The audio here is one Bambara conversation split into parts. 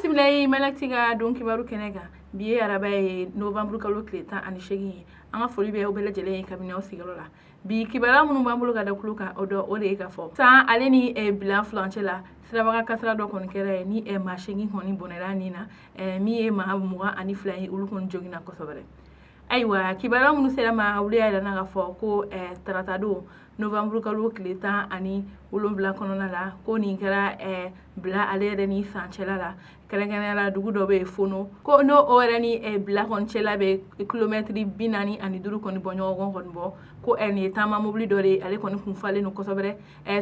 similai malaktiga don kibaru kɛnɛ biye araba ye novembre kalo tile 18 ye an ka foli bɛ o bɛɛ lajɛlen ye kabini aw sigiyɔrɔ la bi kibara minnu b'an bolo ka da kulo kan o de ye ka fɔ san ale ni bila fulancɛ la sirabaga kasara dɔ kɔni kɛra ye ni maa 8 kɔni bɔnɛra nin na min ye maa 22 ye olu kɔni joginna kosɛbɛ ayiwa kibara minnu sera ma olu y'a yirana ka fɔ ko tarata don novembre kalo tile 17 kɔnɔna la ko nin kɛra bila ale yɛrɛ ni san cɛla la kɛrɛnkɛrɛnnenya dugu dɔ bɛ yen Fono ko n'o yɛrɛ ni bila kɔni cɛla bɛ kilomɛtiri 45 kɔni bɔ ɲɔgɔn kɔni bɔ ko nin ye taama mobili dɔ de ye ale kɔni kun falen no kosɛbɛ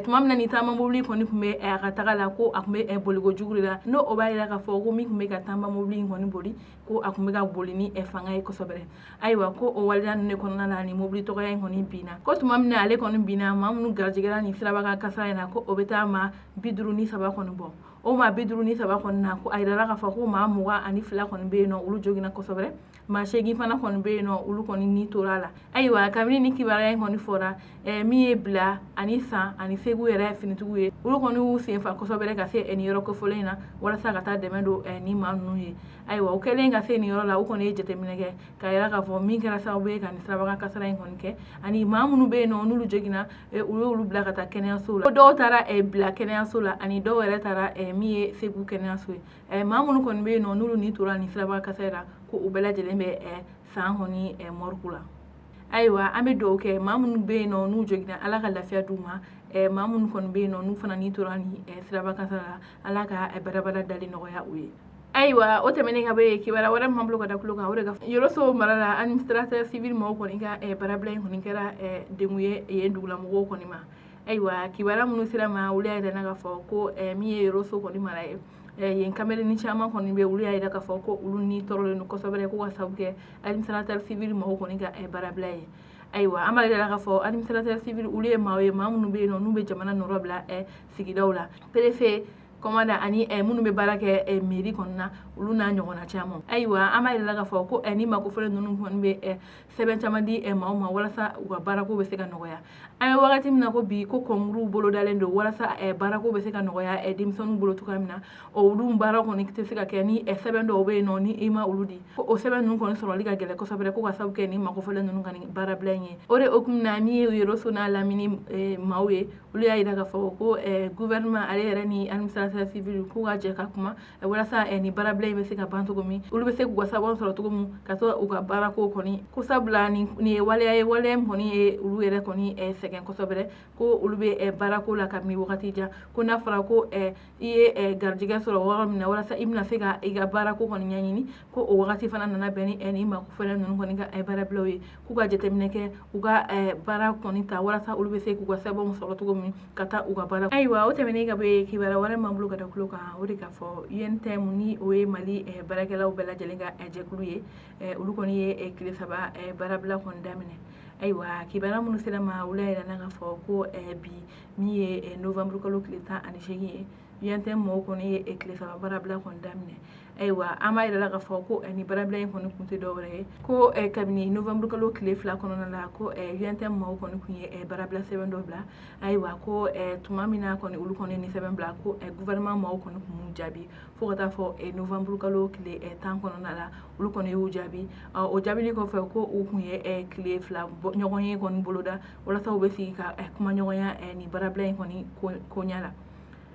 tuma min na ni taama mobili kɔni kun bɛ a ka taga la ko a kun bɛ boliko jugu de la n'o b'a yira ka fɔ ko min kun bɛ ka taama mobili kɔni boli ko a kun bɛ ka boli ni fanga ye kosɛbɛ ayiwa ko o waleya ninnu de kɔnɔna la ni mobili tɔgɔya in kɔni binna ko tuma min na ale kɔni binna maa minnu garijɛgɛra ni sirabaga kasara in na ko o bɛ taa maa 53 kɔni bɔ o maa 53 kɔni na ko a yirala ka fɔ ko maa 22 kɔni bɛ yen nɔ olu joginna kosɛbɛ maa 8 fana kɔni bɛ yen nɔ olu kɔni ni tora la ayiwa kabini ni kibaruya in kɔni fɔra min ye bila ani san ani segu yɛrɛ finitigiw ye olu kɔni y'u senfa kosɛbɛ ka se nin yɔrɔ kofɔlen in na walasa ka taa dɛmɛ don ni maa ninnu ye ayiwa o kɛlen ka se nin yɔrɔ la u kɔni ye jateminɛ kɛ ka yira ka fɔ min kɛra sababu ye ka nin sirabaga kasara in kɔni kɛ ani maa minnu bɛ yen nɔ n'olu joginna u y'olu bila ka taa kɛnɛyaso la dɔw taara bila kɛnɛyaso la ani dɔw yɛrɛ taara min ye segu kɛnɛyaso ye maa minnu kɔni bɛ yen nɔ n'olu ni tora nin sirabaga kasara la ko u bɛɛ lajɛlen bɛ san kɔni mɔriku la ayiwa an bɛ dugawu kɛ maa minnu bɛ yen nɔ n'u joginna ala ka lafiya d'u ma maa minnu kɔni bɛ yen nɔ n'u fana ni tora ni sirabaga kasara la ala ka barabara dali nɔgɔya u ye ayiwa o tɛmɛnen ka bɔ yen kibaruya wɛrɛ min b'an bolo ka da kulo kan o de ka Yɔrɔso mara la administrateur civil mɔgɔw kɔni ka baarabila in kɔni kɛra degun ye yen dugulamɔgɔw kɔni ma ayiwa kibaruya minnu sera ma olu y'a yirana ka fɔ ko min ye Yɔrɔso kɔni mara ye yen kameleni caman kɔni bɛ olu y'a yira ka fɔ ko olu ni tɔɔrɔlen don kosɛbɛ ko ka sabu kɛ administrateur civil mɔgɔw kɔni ka baarabila ye ayiwa an b'a yira ka fɔ administrateur civil olu ye maa ye maa minnu bɛ yen nɔ n'u bɛ jamana nɔrɔ bila sigidaw la préfet commandant ani minnu bɛ baara kɛ mairie kɔnɔ na olu n'a ɲɔgɔnna caman ayiwa an b'a yira ka fɔ ko ni makofɔlen ninnu kɔni bɛ sɛbɛn caman di maaw ma walasa u ka baarako bɛ se ka nɔgɔya an bɛ wagati min na ko bi ko kɔnkuruw bolo dalen don walasa baarako bɛ se ka nɔgɔya denmisɛnninw bolo cogoya min na olu baara kɔni tɛ se ka kɛ ni sɛbɛn dɔw bɛ yen nɔ ni i ma olu di ko o sɛbɛn ninnu kɔni sɔrɔli ka gɛlɛn kosɛbɛ ko ka sabu kɛ ni makofɔlen ninnu ka baarabila in ye o de hukumu na min ye Yɔrɔso n'a lamini maaw ye olu y'a yira ka fɔ ko gouvernement ale yɛrɛ ni administrateur civil k'u ka jɛ ka kuma walasa ni baarabila in bɛ se ka ban cogo min olu bɛ se k'u ka sababu sɔrɔ cogo min ka to u ka baarako kɔni ko sabula nin ye waleya ye waleya min kɔni ye olu yɛrɛ kɔni sɛgɛn kosɛbɛ ko olu bɛ baarako la kabini wagati jan ko n'a fɔra ko i ye garijɛgɛ sɔrɔ yɔrɔ min na walasa i bɛna se ka i ka baarako kɔni ɲɛɲini ko o wagati fana nana bɛn ni makofɔlen ninnu kɔni ka baarabilaw ye k'u ka jateminɛ kɛ u ka baara kɔni ta walasa olu bɛ se k'u ka sɛbɛnw sɔrɔ cogo min ka taa u ka baara ayiwa o tɛmɛnen ka bɔ yen kibaruya wɛrɛ m'an bolo ka da kulo kan o de ka fɔ UNTM ni o ye Mali baarakɛlaw bɛɛ lajɛlen ka jɛkulu ye olu kɔni ye tile 3 baarabila kɔni daminɛ ayiwa kibaruya minnu sera ma olu y'a yirana ka fɔ ko bi min ye novembre kalo tile 18 ye UNTM mɔgɔw kɔni ye tile 3 baarabila kɔni daminɛ ayiwa an b'a yirala ka fɔ ko ni baarabila in kɔni kun tɛ dɔwɛrɛ ye ko kabini novembre kalo tile 2 kɔnɔna la ko UNTM mɔgɔw kɔni kun ye baarabila sɛbɛn dɔ bila ayiwa ko tuma min na kɔni olu kɔni ni sɛbɛn bila ko gouvernement mɔgɔw kɔni kun y'u jaabi fo ka taa fɔ novembre kalo tile 10 kɔnɔna la olu kɔni y'u jaabi o jaabili kɔfɛ ko u kun ye tile 2 ɲɔgɔn ye kɔni boloda walasa u bɛ sigi ka kuma ɲɔgɔnya ni baarabila in kɔni ko ɲɛ la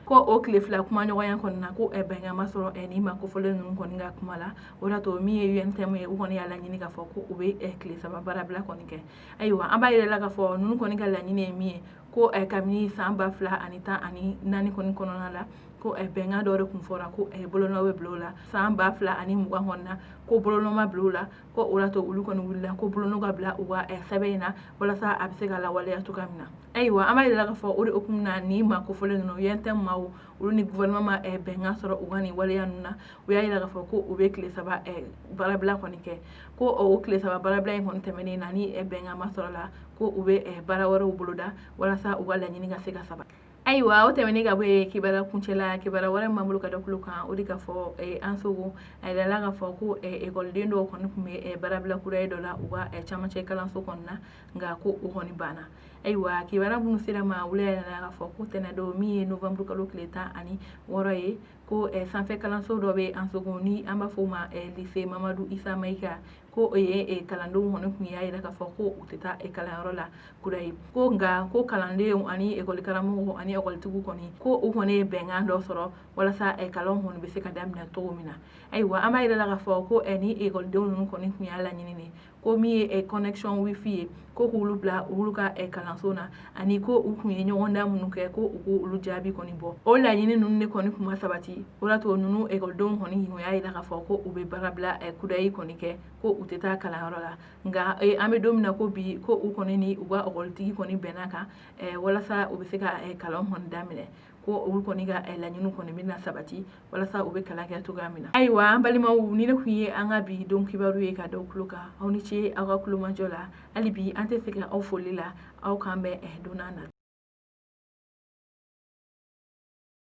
ko o tile 2 kuma ɲɔgɔnya kɔni na ko bɛnkan ma sɔrɔ ni makofɔlen ninnu kɔni ka kuma la o de to min ye UNTM ye u kɔni y'a laɲini ka fɔ ko u bɛ tile 3 baarabila kɔni kɛ ayiwa an b'a yirala ka fɔ ninnu kɔni ka laɲini ye min ye ko kabini san 2014 kɔni kɔnɔna la ko bɛnkan dɔ de kun fɔra ko bolonɔ bɛ bila o la san 2020 kɔni na ko bolonɔ ma bila o la ko o de to olu kɔni wulila ko bolonɔ ka bila u ka sɛbɛn in na walasa a bɛ se ka lawaleya cogoya min na ayiwa an b'a yirala ka fɔ o de hukumu na ni makofɔlen ninnu UNTM maaw olu ni gouvernement ma bɛnkan sɔrɔ u ka nin waleya ninnu na u y'a yira ka fɔ ko u bɛ tile 3 baarabila kɔni kɛ ko o tile 3 baarabila in kɔni tɛmɛnen na ni bɛnkan ma sɔrɔ la ko u bɛ baara wɛrɛw boloda walasa u ka laɲini ka se ka sabati ayiwa o tɛmɛnen ka bɔ yen kibaruya kuncɛla kibaruya wɛrɛ min b'an bolo ka da kulo kan o de ka fɔ an sogo a yirala ka fɔ ko ekɔliden dɔw kɔni tun bɛ baarabila kura ye dɔ la u ka camancɛ kalanso kɔni na nka ko o kɔni banna ayiwa kibara minnu sera ma wula yɛrɛ la k'a fɔ k'u tɛnɛ don min ye novembre kalo tile 16 ye ko sanfɛ kalanso dɔ bɛ an sogo ni an b'a fɔ o ma lycée Mamadu Isa Mayiga ko o ye kalandenw kɔni kun y'a yira k'a fɔ ko u tɛ taa kalanyɔrɔ la kura ye ko nka ko kalandenw ani ekɔli karamɔgɔw ani ekɔlitigiw kɔni ko u kɔni ye bɛnkan dɔ sɔrɔ walasa kalanw kɔni bɛ se ka daminɛ cogo min na ayiwa an b'a yira la k'a fɔ ko ni ekɔlidenw ninnu kɔni kun y'a laɲini ko min ye connection wifi ye ko k'olu bila olu ka kalanso na ani ko u kun ye ɲɔgɔndan minnu kɛ ko u k'olu jaabi kɔni bɔ o laɲini ninnu de kɔni kun ma sabati o la to ninnu ekɔlidenw kɔni kun y'a yira k'a fɔ ko u bɛ baara bila kudayi kɔni kɛ ko u tɛ taa kalanyɔrɔ la nka an bɛ don min na ko bi ko u kɔni ni u ka ekɔlitigi kɔni bɛnna kan walasa u bɛ se ka kalan kɔni daminɛ ko olu kɔni ka laɲiniw kɔni bɛna sabati walasa u bɛ kalan kɛ cogoya min na ayiwa an balimaw ni ne kun ye an ka bi don kibaru ye ka da aw tulo kan aw ni ce aw ka kulomajɔ la hali bi an tɛ se ka aw foli la aw k'an bɛ don n'a nata